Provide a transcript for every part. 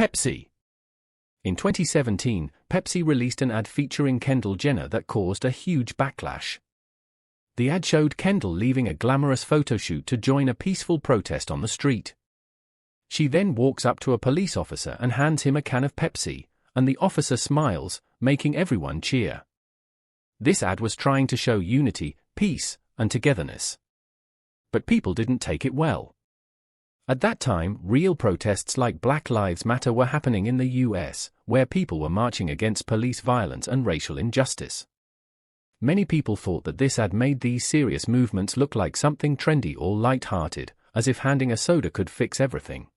Pepsi. In 2017, Pepsi released an ad featuring Kendall Jenner that caused a huge backlash. The ad showed Kendall leaving a glamorous photoshoot to join a peaceful protest on the street. She then walks up to a police officer and hands him a can of Pepsi, and the officer smiles, making everyone cheer. This ad was trying to show unity, peace, and togetherness. But people didn't take it well. At that time, real protests like Black Lives Matter were happening in the US, where people were marching against police violence and racial injustice. Many people thought that this ad made these serious movements look like something trendy or light-hearted, as if handing a soda could fix everything.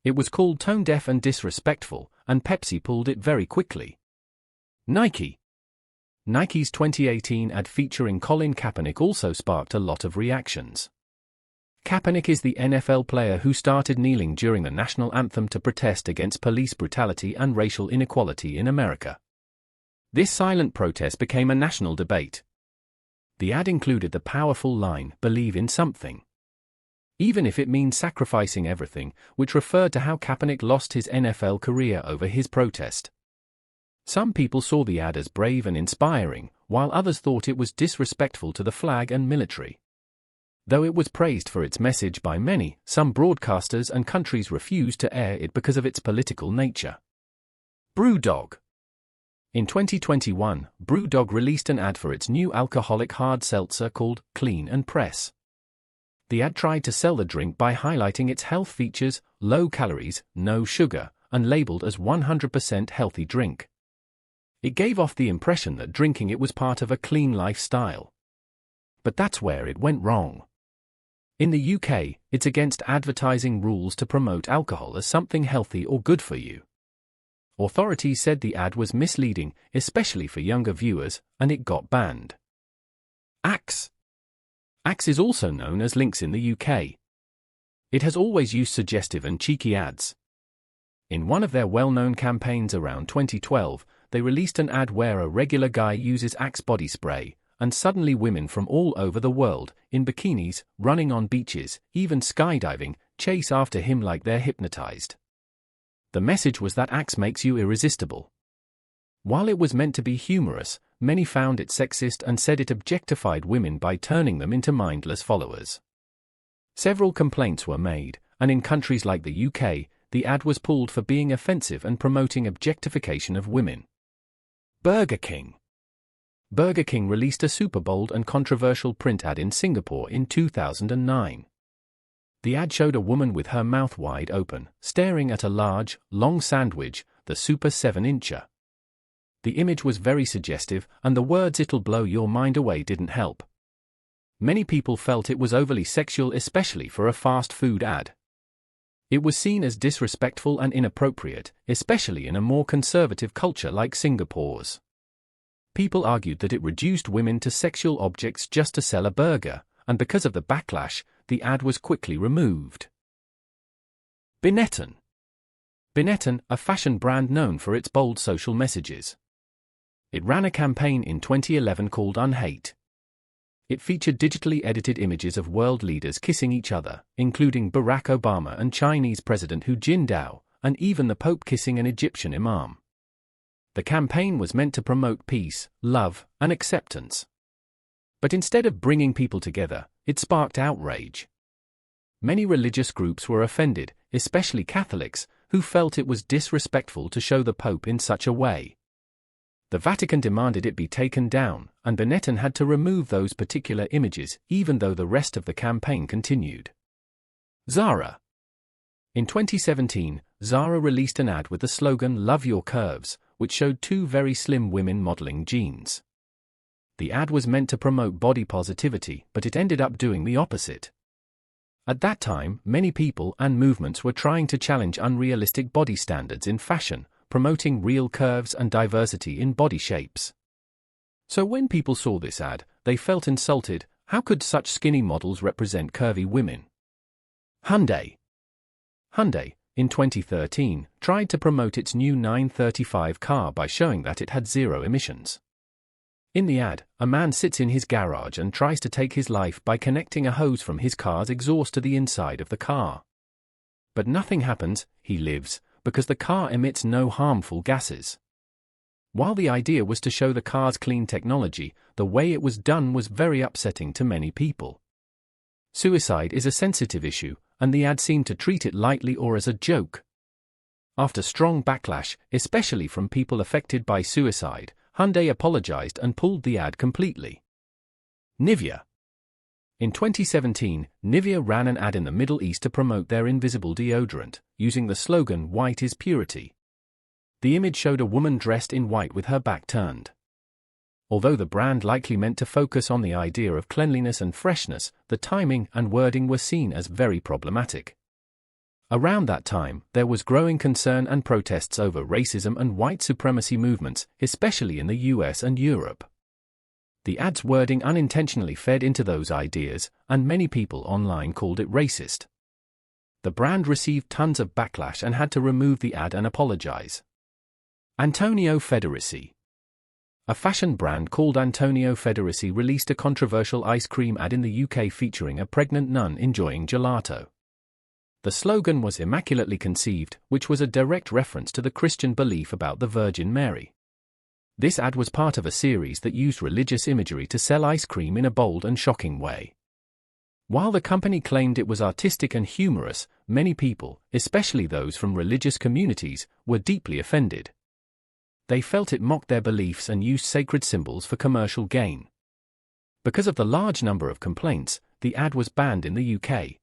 It was called tone-deaf and disrespectful, and Pepsi pulled it very quickly. Nike's 2018 ad featuring Colin Kaepernick also sparked a lot of reactions. Kaepernick is the NFL player who started kneeling during the national anthem to protest against police brutality and racial inequality in America. This silent protest became a national debate. The ad included the powerful line, "Believe in something, even if it means sacrificing everything," which referred to how Kaepernick lost his NFL career over his protest. Some people saw the ad as brave and inspiring, while others thought it was disrespectful to the flag and military. Though it was praised for its message by many, some broadcasters and countries refused to air it because of its political nature. BrewDog. In 2021, BrewDog released an ad for its new alcoholic hard seltzer called Clean and Press. The ad tried to sell the drink by highlighting its health features, low calories, no sugar, and labeled as 100% healthy drink. It gave off the impression that drinking it was part of a clean lifestyle. But that's where it went wrong. In the UK, it's against advertising rules to promote alcohol as something healthy or good for you. Authorities said the ad was misleading, especially for younger viewers, and it got banned. Axe. Axe is also known as Lynx in the UK. It has always used suggestive and cheeky ads. In one of their well-known campaigns around 2012, they released an ad where a regular guy uses Axe body spray, and suddenly women from all over the world, in bikinis, running on beaches, even skydiving, chase after him like they're hypnotized. The message was that Axe makes you irresistible. While it was meant to be humorous, many found it sexist and said it objectified women by turning them into mindless followers. Several complaints were made, and in countries like the UK, the ad was pulled for being offensive and promoting objectification of women. Burger King. Burger King released a super bold and controversial print ad in Singapore in 2009. The ad showed a woman with her mouth wide open, staring at a large, long sandwich, the Super 7-incher. The image was very suggestive, and the words "it'll blow your mind away" didn't help. Many people felt it was overly sexual, especially for a fast food ad. It was seen as disrespectful and inappropriate, especially in a more conservative culture like Singapore's. People argued that it reduced women to sexual objects just to sell a burger, and because of the backlash, the ad was quickly removed. Benetton. Benetton, a fashion brand known for its bold social messages. It ran a campaign in 2011 called Unhate. It featured digitally edited images of world leaders kissing each other, including Barack Obama and Chinese President Hu Jintao, and even the Pope kissing an Egyptian imam. The campaign was meant to promote peace, love, and acceptance. But instead of bringing people together, it sparked outrage. Many religious groups were offended, especially Catholics, who felt it was disrespectful to show the Pope in such a way. The Vatican demanded it be taken down, and Benetton had to remove those particular images, even though the rest of the campaign continued. Zara. In 2017, Zara released an ad with the slogan "Love Your Curves," which showed two very slim women modeling jeans. The ad was meant to promote body positivity, but it ended up doing the opposite. At that time, many people and movements were trying to challenge unrealistic body standards in fashion, promoting real curves and diversity in body shapes. So when people saw this ad, they felt insulted. How could such skinny models represent curvy women? Hyundai. Hyundai, in 2013, tried to promote its new 935 car by showing that it had zero emissions. In the ad, a man sits in his garage and tries to take his life by connecting a hose from his car's exhaust to the inside of the car. But nothing happens, he lives, because the car emits no harmful gases. While the idea was to show the car's clean technology, the way it was done was very upsetting to many people. Suicide is a sensitive issue, and the ad seemed to treat it lightly or as a joke. After strong backlash, especially from people affected by suicide, Hyundai apologized and pulled the ad completely. Nivea. In 2017, Nivea ran an ad in the Middle East to promote their invisible deodorant, using the slogan "White is purity." The image showed a woman dressed in white with her back turned. Although the brand likely meant to focus on the idea of cleanliness and freshness, the timing and wording were seen as very problematic. Around that time, there was growing concern and protests over racism and white supremacy movements, especially in the US and Europe. The ad's wording unintentionally fed into those ideas, and many people online called it racist. The brand received tons of backlash and had to remove the ad and apologize. Antonio Federici. A fashion brand called Antonio Federici released a controversial ice cream ad in the UK featuring a pregnant nun enjoying gelato. The slogan was "Immaculately Conceived," which was a direct reference to the Christian belief about the Virgin Mary. This ad was part of a series that used religious imagery to sell ice cream in a bold and shocking way. While the company claimed it was artistic and humorous, many people, especially those from religious communities, were deeply offended. They felt it mocked their beliefs and used sacred symbols for commercial gain. Because of the large number of complaints, the ad was banned in the UK.